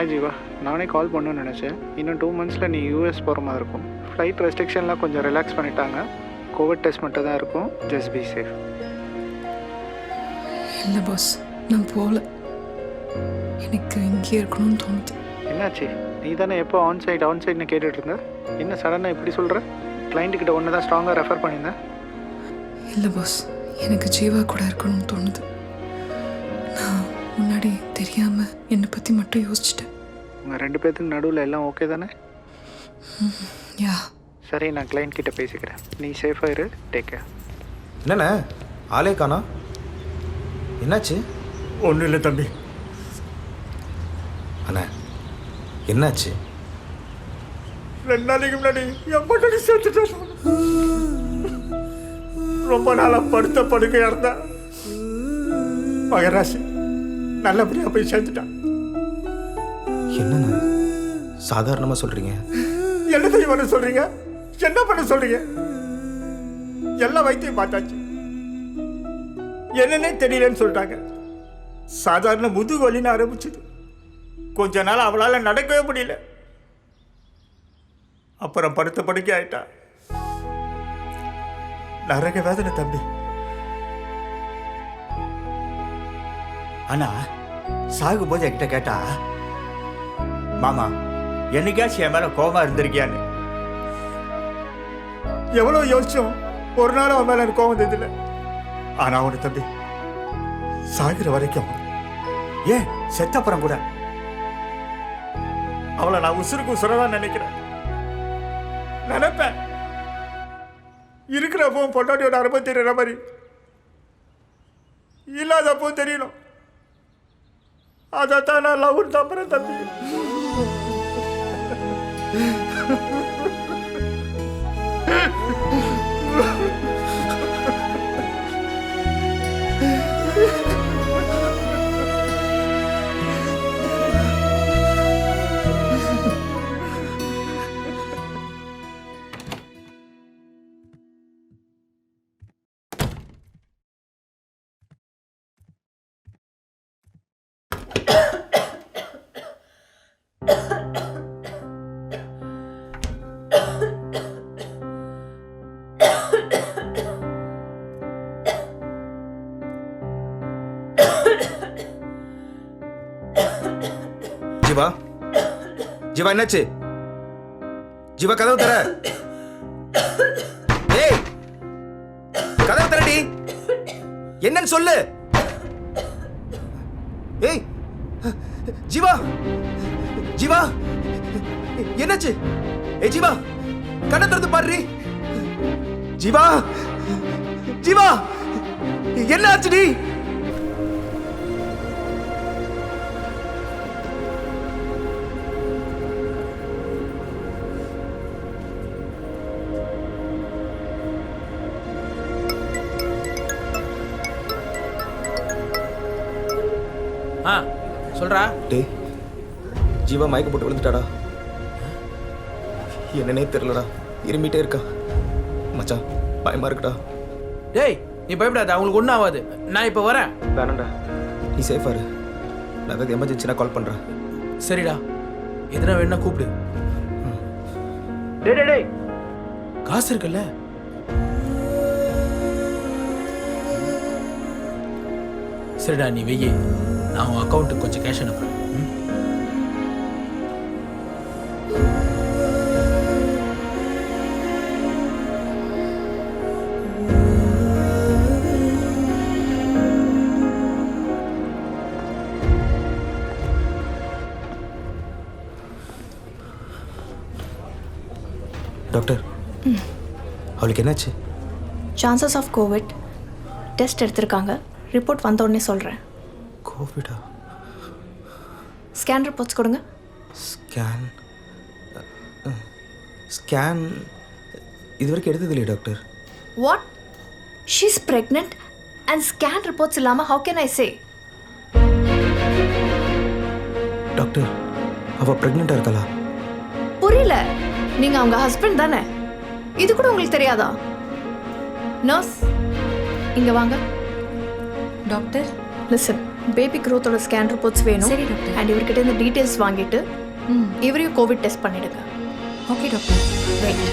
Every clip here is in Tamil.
ஹாய் ஜீவா, நானே கால் பண்ணணும்னு நினச்சேன். இன்னும் 2 monthஸில் நீ யூஎஸ் போகிற மாதிரி இருக்கும். ஃப்ளைட் ரெஸ்ட்ரிக்ஷன்லாம் கொஞ்சம் ரிலாக்ஸ் பண்ணிட்டாங்க. கோவிட் டெஸ்ட் மட்டும் தான் இருக்கும். Just be safe. இல்லை பாஸ், நான் போகல. எனக்கு இங்கே இருக்கணும்னு தோணுது. என்னாச்சு? நீ தானே எப்போ ஆன் சைட்னு கேட்டுட்டு இருந்த. என்ன சடனாக இப்படி சொல்கிற? கிளைண்ட்டுக்கிட்ட ஒன்று தான் ஸ்ட்ராங்காக ரெஃபர் பண்ணியிருந்தேன். இல்லை பாஸ், எனக்கு ஜீவா கூட இருக்கணும்னு தோணுது. நான் முன்னாடி தெரியாமல் என்னை பற்றி மட்டும் யோசிச்சிட்டேன். உங்கள் 2 பேர்த்துக்கு நடுவில் எல்லாம் ஓகே தானே? யா. சரி, நான் கிளைண்ட் கிட்ட பேசிக்கிறேன். நீ சேஃபாக இரு. Take care. என்னண்ணே ஆளே காணா? என்னாச்சு? ஒன்றும் இல்லை தம்பி. அண்ணா என்னாச்சு? 2 நாளைக்கு முன்னாடி என் பொண்ணு சேர்த்துட்டேன். ரொம்ப நாளாக படுத்த படுக்கையாக இருந்தா மகராசி நல்லபடியாக போய் சேர்த்துட்டான். என்னண்ணா சாதாரணமாக சொல்கிறீங்க? என்ன தெரியும் பண்ண சொல்கிறீங்க? என்ன பண்ண சொல்கிறீங்க? எல்லா வைத்தியம் பார்த்தாச்சு, என்னன்னே தெரியலன்னு சொல்லிட்டாங்க. சாதாரண முதுகு வலின்னு ஆரம்பிச்சது. கொஞ்ச நாள் அவளால் நடக்கவே முடியல. அப்புறம் படுத்த படுக்கை ஆயிட்டா. நரக வேதனை தம்பி. ஆனா சாகும்போது என்கிட்ட கேட்டா, மாமா என்னைக்காச்சும் என் மேல கோபமா இருந்திருக்கியான்னு. எவ்வளவு யோசிச்சோம், ஒரு நாளும் அவன் மேல எனக்கு கோபம் வந்ததில்லை. ஆனா அவனு தம்பி சாகுற வரைக்கும், ஏன் செத்தப்புறம் கூட அவளை நான் உசுருக்கு உசுரதான் நினைக்கிறேன். நினைப்பேன். இருக்கிறப்போ பொண்டாட்டியோட அனுபவம் தெரியற மாதிரி இல்லாதப்போ தெரியணும். அதைத்தான் நான் லவ் தம்புறேன் தம்பி. ஜீவா, ஜீவா என்னாச்சு? ஜீவா கதவு தர. ஏய் கதவு தரடி. என்னன்னு சொல்லு. ஏய் ஜீவா, ஜீவா என்னாச்சு? ஏய் ஜீவா கண்ணை திறந்து பாரு. ஜீவா, ஜீவா என்ன ஆச்சுடி? சொல்றா. டேய் ஜீவா மயக்க போட்டு விழுந்துட்டாடா. என்னன்னே தெரியலடா, இருமிட்டே இருக்கா. மச்சான் பயமா இருக்குடா. டேய் நீ பயப்படாத, அவங்களுக்கு ஒன்றும் ஆகாது. நான் இப்போ வரேன். வேணாண்டா, நீ சேஃபா இரு. நான் ஏதாவது எமர்ஜென்சினா கால் பண்ணுறேன். சரிடா, எதுனா வேணா கூப்பிடு. டேய் டேய் டேய் காசு இருக்குல்ல? சரிடா நீ வெய்யி, நான் உன் அக்கௌண்ட்டுக்கு கொஞ்சம் கேஷ் அனுப்புறேன். டாக்டர் அவளுக்கு என்னாச்சு? Chances of Covid. டெஸ்ட் எடுத்திருக்காங்க. ரிப்போர்ட் வந்த உடனே சொல்கிறேன். கோவிடா? ஸ்கேன் ரிப்போர்ட்ஸ் கொடுங்க. ஸ்கேன் ஸ்கேன் இது வரைக்கும் எடுத்தது இல்லையா doctor? What? She is pregnant and scan reports இல்லாமல் how can I say? Doctor அவள் ப்ரெக்னெண்ட்டாக இருக்காளா? புரியல. நீங்கள் அவங்க ஹஸ்பண்ட் தானே? இது கூட உங்களுக்கு தெரியாதா? நர்ஸ் இங்கே வாங்க. டாக்டர் லிசன், பேபி க்ரோத்தோட ஸ்கேன் ரிப்போர்ட்ஸ் வேணும். சரி டாக்டர். அண்ட் இவர்கிட்ட இந்த டீட்டெயில்ஸ் வாங்கிட்டு ம் இவரையும் கோவிட் டெஸ்ட் பண்ணிடுங்க. Okay doctor. ரைட்.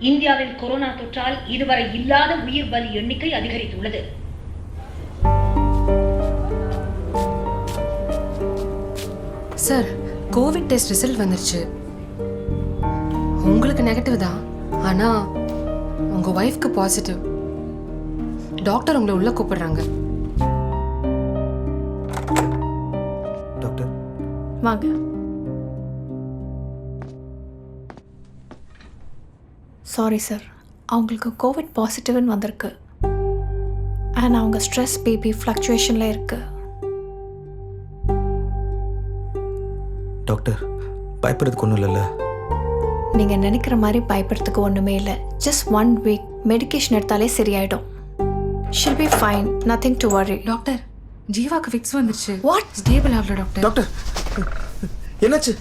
இந்தியாவில் கொரோனா தொற்றால் இதுவரை இல்லாத உயிர் பலி எண்ணிக்கை அதிகரித்துள்ளது. சார், கோவிட் டெஸ்ட் ரிசல்ட் வந்துருச்சு. உங்களுக்கு நெகட்டிவ் தான், ஆனா உங்க ஒய்ஃப்க்கு பாசிட்டிவ். டாக்டர் உங்களை உள்ள கூப்பிடுறாங்க. டாக்டர் வாங்க. சாரி சார், அவங்களுக்கு கோவிட் பாசிட்டிவ்னு வந்திருக்கு. அண்ட் அவங்க ஸ்ட்ரெஸ் பிபி ஃப்ளக்சுவேஷனில் இருக்கு. டாக்டர் பயப்படுறதுக்கு ஒன்றும் இல்லைல்ல? நீங்கள் நினைக்கிற மாதிரி பயப்படுறதுக்கு ஒன்றுமே இல்லை. ஜஸ்ட் 1 வீக் மெடிக்கேஷன் எடுத்தாலே சரியாயிடும். She'll be fine, nothing to worry. Doctor, ஜீவாக்கு ஃபிக்ஸ் வந்துருச்சு. வாட்? ஸ்டேபிள் ஆகல டாக்டர். டாக்டர் என்னாச்சு?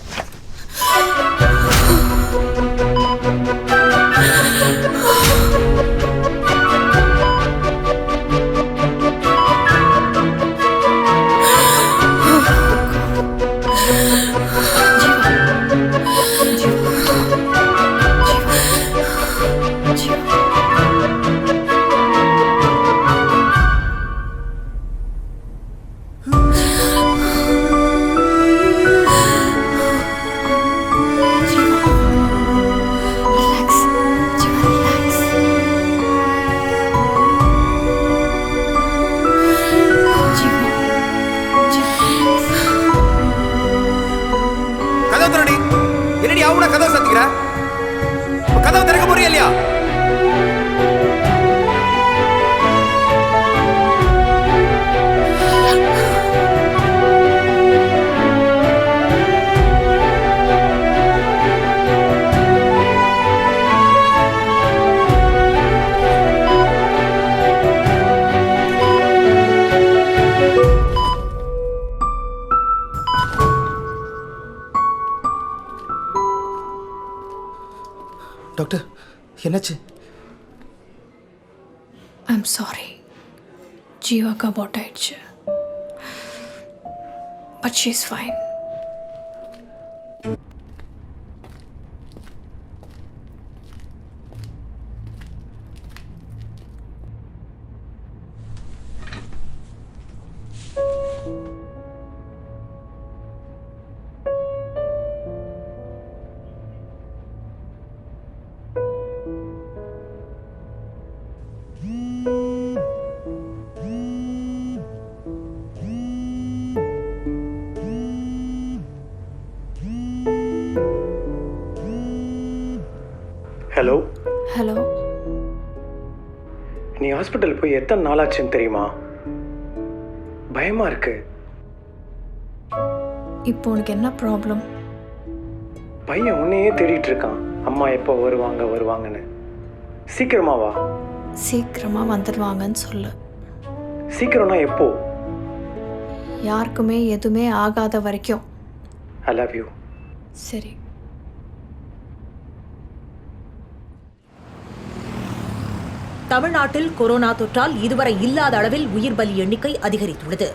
கதவை திறக்க போறியா இல்லையா? டாக்டர் என்னாச்சு? ஐம் சாரி, ஜீவாக்கு அபார்ட் ஆயிடுச்சு. But she is fine. Hello hello, நீ ஹாஸ்பிட்டல் போய் எத்தனை நாளாச்சுன்னு தெரியுமா? பயமா இருக்கு. இப்போ உனக்கு என்ன ப்ராப்ளம்? பையன் உன்னையே தேடிட்டு இருக்கான். அம்மா எப்போ வருவாங்கன்னு. சீக்கிரமா வா. சீக்கிரமாக வந்துடுவாங்கன்னு சொல்லு. சீக்கிரம்னா எப்போ? யாருக்குமே எதுவுமே ஆகாத வரைக்கும். I love you. சரி. தமிழ்நாட்டில் கொரோனா தொற்றால் இதுவரை இல்லாத அளவில் உயிர் பலி எண்ணிக்கை அதிகரித்துள்ளது.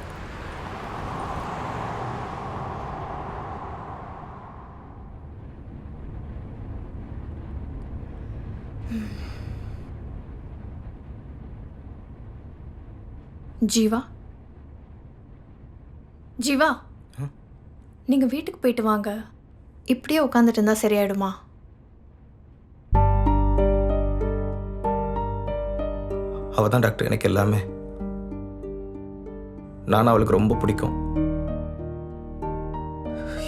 ஜீவா, ஜீவா, நீங்கள் வீட்டுக்கு போயிட்டு வாங்க. இப்படியே உட்காந்துட்டு இருந்தால் சரியாயிடுமா? அவள் தான் டாக்டர் எனக்கு எல்லாமே. நானும் அவளுக்கு ரொம்ப பிடிக்கும்.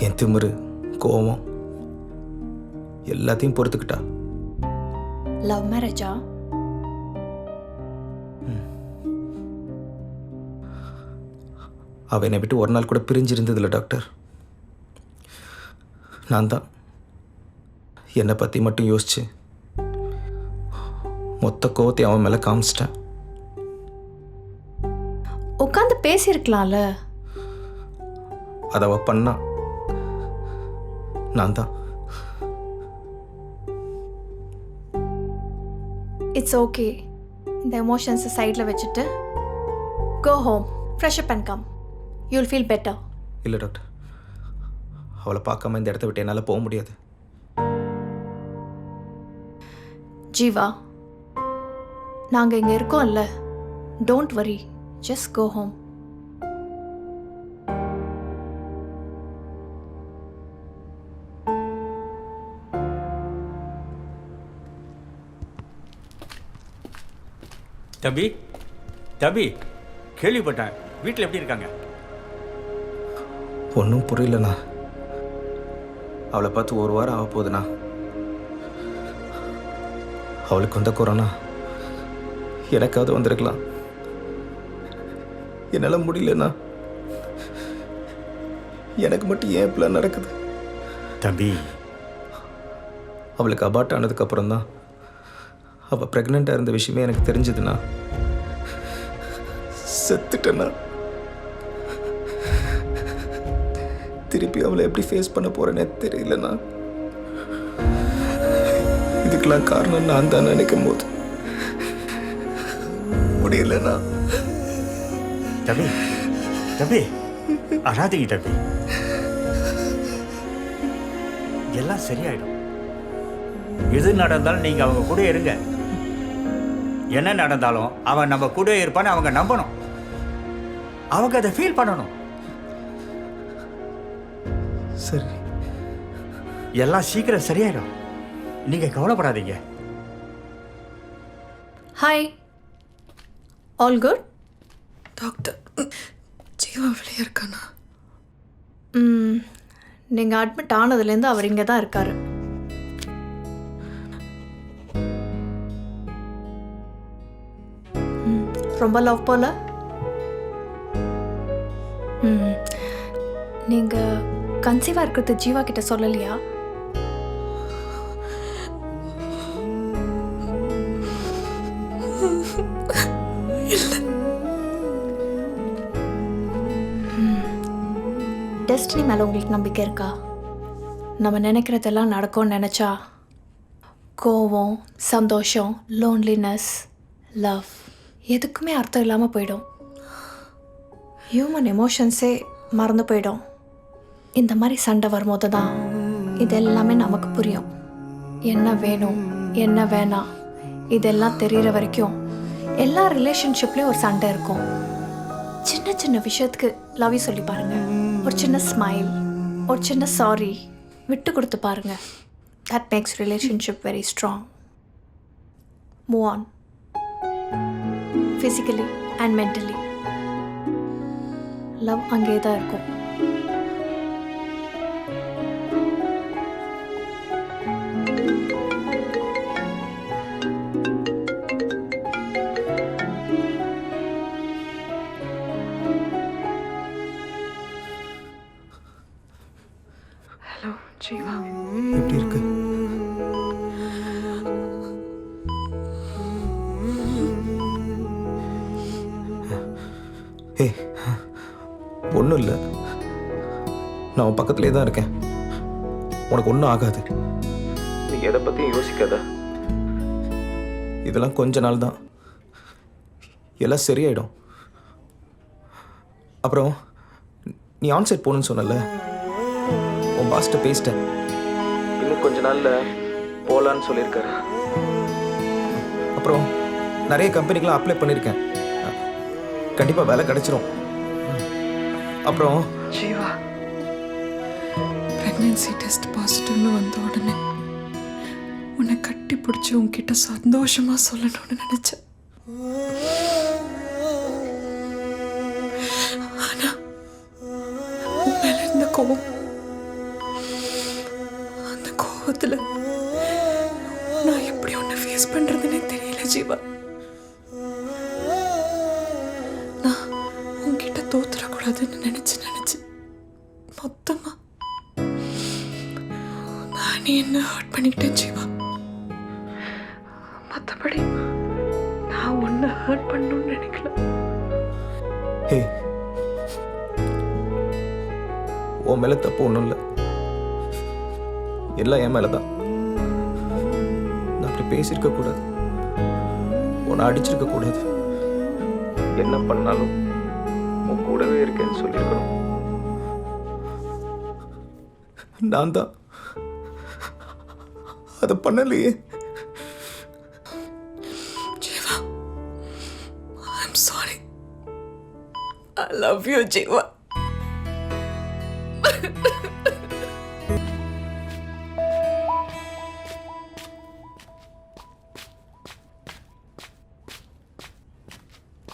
என் திமிரு, கோவம் எல்லாத்தையும் பொறுத்துக்கிட்டா. லவ் மேரேஜா? அவள் என்னை விட்டு ஒரு நாள் கூட பிரிஞ்சிருந்ததில்ல டாக்டர். நான் தான் என்னை பற்றி மட்டும் யோசிச்சு மொத்த கோவத்தை அவன் மேலே காமிச்சிட்டேன். உட்காந்து பேசியிருக்கலாம்ல. அதை அவள் பண்ணா. நான் தான். It's okay. இந்த எமோஷன்ஸை சைடில் வச்சுட்டு go home, fresh up and come. You'll feel better. இல்லை டாக்டர், அவளை பார்க்காம இந்த இடத்த விட்டு என்னால் போக முடியாது. ஜீவா, நாங்கள் இங்கே இருக்கோம்ல. Don't worry, just go home. தம்பி, தம்பி, கேள்விப்பட்டேன். வீட்டில் எப்படி இருக்காங்க? ஒன்றும் புரியலண்ணா. அவளை பார்த்து ஒரு வாரம் ஆக போகுதுண்ணா. அவளுக்கு வந்த கொரோனா எனக்காவது வந்திருக்கலாம். என்னால் முடியலண்ணா. எனக்கு மட்டும் ஏன் இப்படிலாம் நடக்குது? தம்பி, அவளுக்கு அபார்ட் ஆனதுக்கப்புறம் தான் அவள் ப்ரெக்னெண்ட்டாக இருந்த விஷயமே எனக்கு தெரிஞ்சதுண்ணா. செத்துட்டேண்ணா. திருப்பி அவளை எப்படி ஃபேஸ் பண்ண போறேன்னே தெரியலண்ணா. இதுக்கெல்லாம் காரணம் நான் தான் நினைக்கும் போது முடியலண்ணா. தம்பி, தம்பி, அழாதீங்க தம்பி. எல்லாம் சரியாயிடும். எது நடந்தாலும் நீங்க அவங்க கூட இருங்க. என்ன நடந்தாலும் அவன் நம்ம கூட இருப்பான்னு அவங்க நம்பணும். அவங்க அதை ஃபீல் பண்ணணும். சரி, எல்லாம் சீக்கிரம் சரியாயிடும். நீங்க கவலைப்படாதீங்க. Hi, all good? Doctor, Jeeva வெளியே இருக்கானா? நீங்கள் அட்மிட் ஆனதுலேருந்து அவர் இங்கே தான் இருக்காரு. ரொம்ப லவ் போல. நீங்கள் கன்சீவாக இருக்கிறது ஜீவா கிட்ட சொல்லலையா? டெஸ்டினி மேலே உங்களுக்கு நம்பிக்கை இருக்கா? நம்ம நினைக்கிறதெல்லாம் நடக்கும்னு நினச்சா கோவம், சந்தோஷம், லோன்லினஸ், லவ் எதுக்குமே அர்த்தம் இல்லாமல் போயிடும். ஹியூமன் எமோஷன்ஸே மறந்து போயிடும். இந்த மாதிரி சண்டை வரும்போது தான் இது எல்லாமே நமக்கு புரியும். என்ன வேணும், என்ன வேணாம், இதெல்லாம் தெரிகிற வரைக்கும் எல்லா ரிலேஷன்ஷிப்லேயும் ஒரு சண்டை இருக்கும். சின்ன சின்ன விஷயத்துக்கு லவ் யூ சொல்லி பாருங்க. ஒரு சின்ன ஸ்மைல், ஒரு சின்ன சாரி விட்டு கொடுத்து பாருங்க. That makes relationship very strong. Move on physically and mentally. Love அங்கே தான் இருக்கும். ஹலோ ஜீவா, எப்படி இருக்கு? ஏய், ஒன்றும் இல்லை. நான் உன் பக்கத்துலேயே தான் இருக்கேன். உனக்கு ஒன்றும் ஆகாது. நீ எதை பற்றியும் யோசிக்காத. இதெல்லாம் கொஞ்ச நாள் தான். எல்லாம் சரியாயிடும். அப்புறம் நீ ஆன்சைட் போகணுன்னு சொன்னல, உன் பாஸ்ட்டை பேசிட்டேன். இன்னும் கொஞ்ச நாளில் போகலான்னு சொல்லியிருக்காரு. அப்புறம் நிறைய கம்பெனிக்கெலாம் அப்ளை பண்ணியிருக்கேன். கண்டிப்பாக வேலை கிடைச்சிரும். அப்புறம் ஜீவா, pregnant ப்ரெக்னென்சி டெஸ்ட் பாசிட்டிவ்னு வந்த உடனே உன்னை கட்டி பிடிச்சி உன்கிட்ட சந்தோஷமா சொல்லணும்னு நினைச்சேன். ஆனா உன் மேல இருந்த கோவம், அந்த கோவத்துல நான் எப்படி உன்னை ஃபேஸ் பண்றதுன்னே தெரியல ஜீவா. நான் உன்கிட்ட தோத்துடக்கூடாதுன்னு நினைச்சு மொத்தமா நானே என்ன ஹர்ட் பண்ணிக்கிட்டேன் ஜீவா. மற்றபடி நான் ஒன்னு ஹர்ட் பண்ணணும்னு நினைக்கல. ஹே, உன் மேல தப்பு ஒன்றும் இல்லை, எல்லாம் என் மேலதான். நான் அப்படி பேசியிருக்க கூடாது, உன்னை அடிச்சிருக்க கூடாது. என்ன பண்ணாலும் உன் கூடவே இருக்கேன்னு சொல்லியிருக்கணும். நான் தான் அதை பண்ணலையே. Jeeva, I'm sorry. I love you, Jeeva.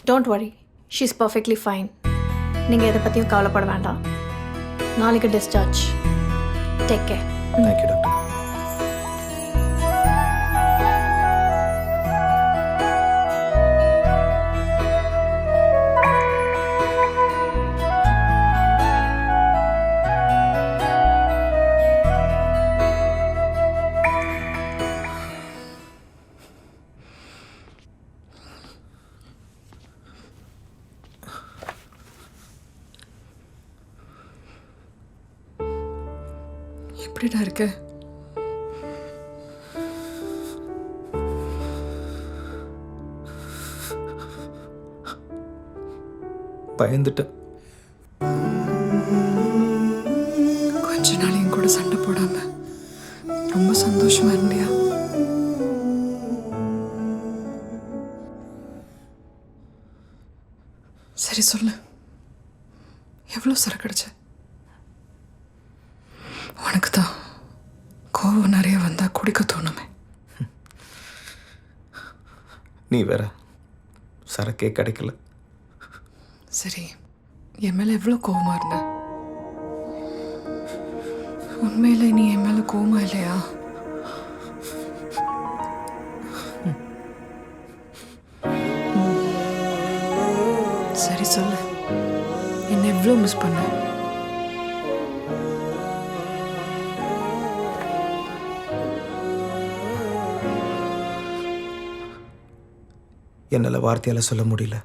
Don't worry, she is perfectly fine. நீங்கள் எதை பற்றியும் கவலைப்பட வேண்டாம். நாளைக்கு discharge. Take care. Thank you doctor. எப்படிடா இருக்க? பயந்துட்டேன். கொஞ்ச நாள் என் கூட சண்டை போடாம ரொம்ப சந்தோஷமா இருந்தியா? சரி சொல்லு, எவ்வளோ சரக்கு அடிச்ச? உனக்கு தான் கோவம் நிறைய வந்தா குடிக்க தோணுமே. நீ வேற, சரக்கே கிடைக்கல. சரி, என் மேல எவ்வளோ கோவமா இருந்த? உண்மையில நீ என் மேல கோவமா இல்லையா? சரி சொல்லு, என்ன எவ்வளோ மிஸ் பண்ண? என்னால் வார்த்தையால் சொல்ல முடியல.